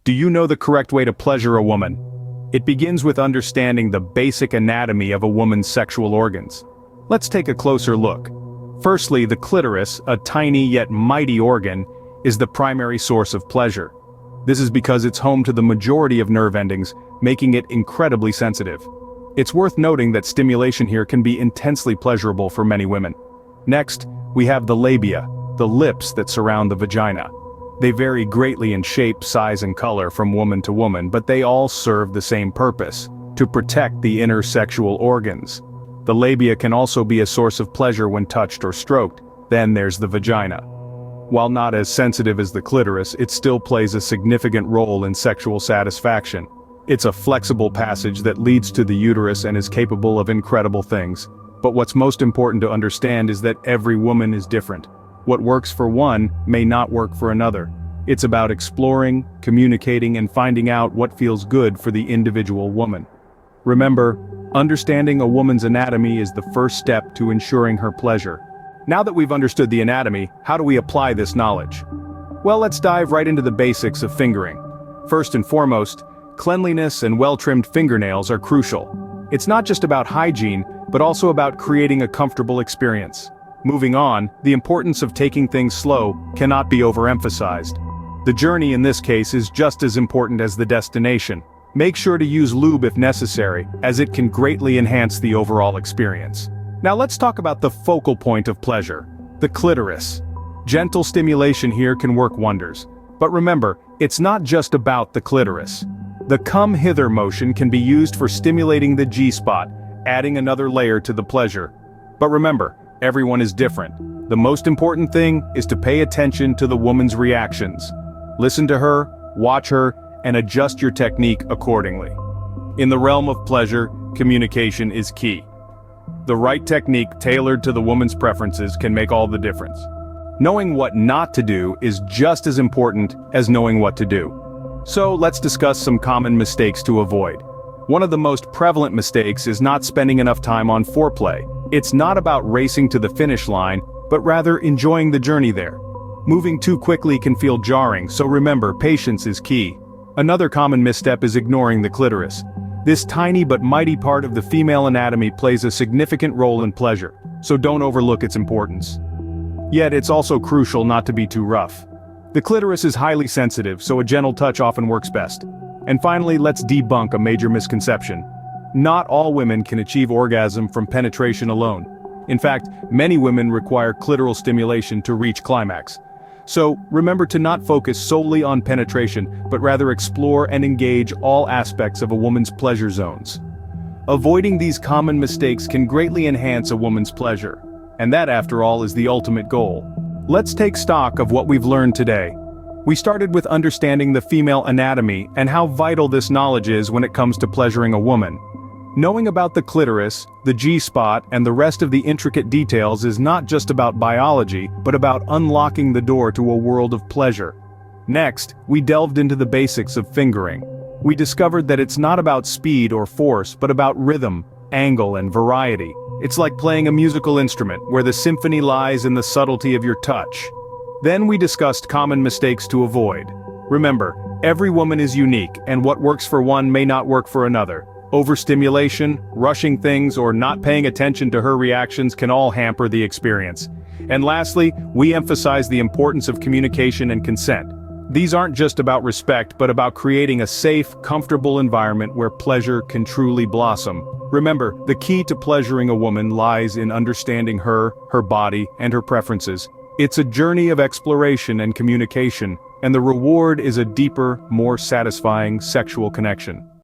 Do you know the correct way to pleasure a woman? It begins with understanding the basic anatomy of a woman's sexual organs. Let's take a closer look. Firstly, the clitoris, a tiny yet mighty organ, is the primary source of pleasure. This is because it's home to the majority of nerve endings, making it incredibly sensitive. It's worth noting that stimulation here can be intensely pleasurable for many women. Next, we have the labia, the lips that surround the vagina. They vary greatly in shape, size, and color from woman to woman, but they all serve the same purpose: to protect the inner sexual organs. The labia can also be a source of pleasure when touched or stroked. Then there's the vagina. While not as sensitive as the clitoris, it still plays a significant role in sexual satisfaction. It's a flexible passage that leads to the uterus and is capable of incredible things. But what's most important to understand is that every woman is different. What works for one may not work for another. It's about exploring, communicating, and finding out what feels good for the individual woman. Remember, understanding a woman's anatomy is the first step to ensuring her pleasure. Now that we've understood the anatomy, how do we apply this knowledge? Well, let's dive right into the basics of fingering. First and foremost, cleanliness and well-trimmed fingernails are crucial. It's not just about hygiene, but also about creating a comfortable experience. Moving on, the importance of taking things slow cannot be overemphasized. The journey in this case is just as important as the destination. Make sure to use lube if necessary, as it can greatly enhance the overall experience. Now let's talk about the focal point of pleasure, the clitoris. Gentle stimulation here can work wonders. But remember, it's not just about the clitoris. The come hither motion can be used for stimulating the G-spot, adding another layer to the pleasure. But remember, everyone is different. The most important thing is to pay attention to the woman's reactions. Listen to her, watch her, and adjust your technique accordingly. In the realm of pleasure, communication is key. The right technique tailored to the woman's preferences can make all the difference. Knowing what not to do is just as important as knowing what to do. So let's discuss some common mistakes to avoid. One of the most prevalent mistakes is not spending enough time on foreplay. It's not about racing to the finish line, but rather enjoying the journey there. Moving too quickly can feel jarring, so remember, patience is key. Another common misstep is ignoring the clitoris. This tiny but mighty part of the female anatomy plays a significant role in pleasure, so don't overlook its importance. Yet it's also crucial not to be too rough. The clitoris is highly sensitive, so a gentle touch often works best. And finally, let's debunk a major misconception. Not all women can achieve orgasm from penetration alone. In fact, many women require clitoral stimulation to reach climax. So, remember to not focus solely on penetration, but rather explore and engage all aspects of a woman's pleasure zones. Avoiding these common mistakes can greatly enhance a woman's pleasure. And that, after all, is the ultimate goal. Let's take stock of what we've learned today. We started with understanding the female anatomy and how vital this knowledge is when it comes to pleasuring a woman. Knowing about the clitoris, the G-spot, and the rest of the intricate details is not just about biology, but about unlocking the door to a world of pleasure. Next, we delved into the basics of fingering. We discovered that it's not about speed or force, but about rhythm, angle, and variety. It's like playing a musical instrument, where the symphony lies in the subtlety of your touch. Then we discussed common mistakes to avoid. Remember, every woman is unique, and what works for one may not work for another. Overstimulation, rushing things, or not paying attention to her reactions can all hamper the experience. And lastly, we emphasize the importance of communication and consent. These aren't just about respect, but about creating a safe, comfortable environment where pleasure can truly blossom. Remember, the key to pleasuring a woman lies in understanding her body, and her preferences. It's a journey of exploration and communication, and the reward is a deeper, more satisfying sexual connection.